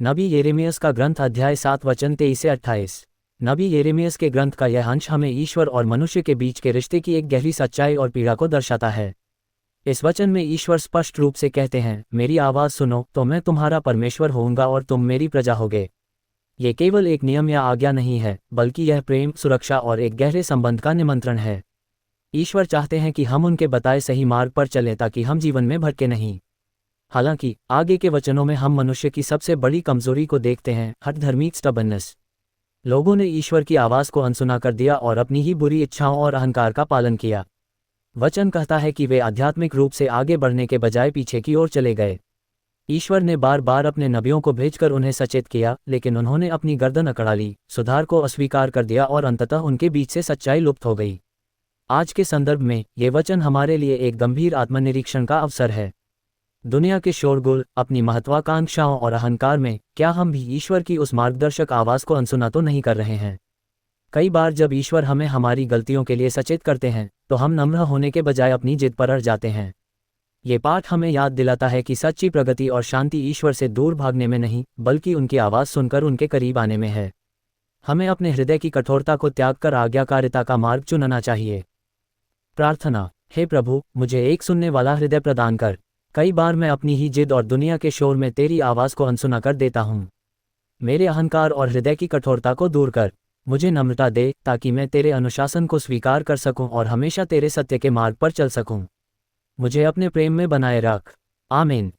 नबी यिर्मयाह का ग्रंथ अध्याय 7 वचन 23 से 28। नबी यिर्मयाह के ग्रंथ का यह अंश हमें ईश्वर और मनुष्य के बीच के रिश्ते की एक गहरी सच्चाई और पीड़ा को दर्शाता है। इस वचन में ईश्वर स्पष्ट रूप से कहते हैं, मेरी आवाज़ सुनो तो मैं तुम्हारा परमेश्वर होऊंगा और तुम मेरी प्रजा होगे। ये केवल एक नियम या आज्ञा नहीं है, बल्कि यह प्रेम, सुरक्षा और एक गहरे संबंध का निमंत्रण है। ईश्वर चाहते हैं कि हम उनके बताए सही मार्ग पर चलें ताकि हम जीवन में भटके नहीं। हालांकि आगे के वचनों में हम मनुष्य की सबसे बड़ी कमजोरी को देखते हैं, हठधर्मी स्टबर्ननेस। लोगों ने ईश्वर की आवाज़ को अनसुना कर दिया और अपनी ही बुरी इच्छाओं और अहंकार का पालन किया। वचन कहता है कि वे आध्यात्मिक रूप से आगे बढ़ने के बजाय पीछे की ओर चले गए। ईश्वर ने बार बार अपने नबियों को भेजकर उन्हें सचेत किया, लेकिन उन्होंने अपनी गर्दन अकड़ा ली, सुधार को अस्वीकार कर दिया और अंततः उनके बीच से सच्चाई लुप्त हो गई। आज के संदर्भ में ये वचन हमारे लिए एक गंभीर आत्मनिरीक्षण का अवसर है। दुनिया के शोरगुल, अपनी महत्वाकांक्षाओं और अहंकार में क्या हम भी ईश्वर की उस मार्गदर्शक आवाज़ को अनसुना तो नहीं कर रहे हैं? कई बार जब ईश्वर हमें हमारी गलतियों के लिए सचेत करते हैं तो हम नम्र होने के बजाय अपनी जिद पर अड़ जाते हैं। ये पाठ हमें याद दिलाता है कि सच्ची प्रगति और शांति ईश्वर से दूर भागने में नहीं, बल्कि उनकी आवाज़ सुनकर उनके करीब आने में है। हमें अपने हृदय की कठोरता को त्याग कर आज्ञाकारिता का मार्ग चुनना चाहिए। प्रार्थना। हे प्रभु, मुझे एक सुनने वाला हृदय प्रदान कर। कई बार मैं अपनी ही जिद और दुनिया के शोर में तेरी आवाज़ को अनसुना कर देता हूँ। मेरे अहंकार और हृदय की कठोरता को दूर कर। मुझे नम्रता दे ताकि मैं तेरे अनुशासन को स्वीकार कर सकूं और हमेशा तेरे सत्य के मार्ग पर चल सकूं। मुझे अपने प्रेम में बनाए रख। आमीन।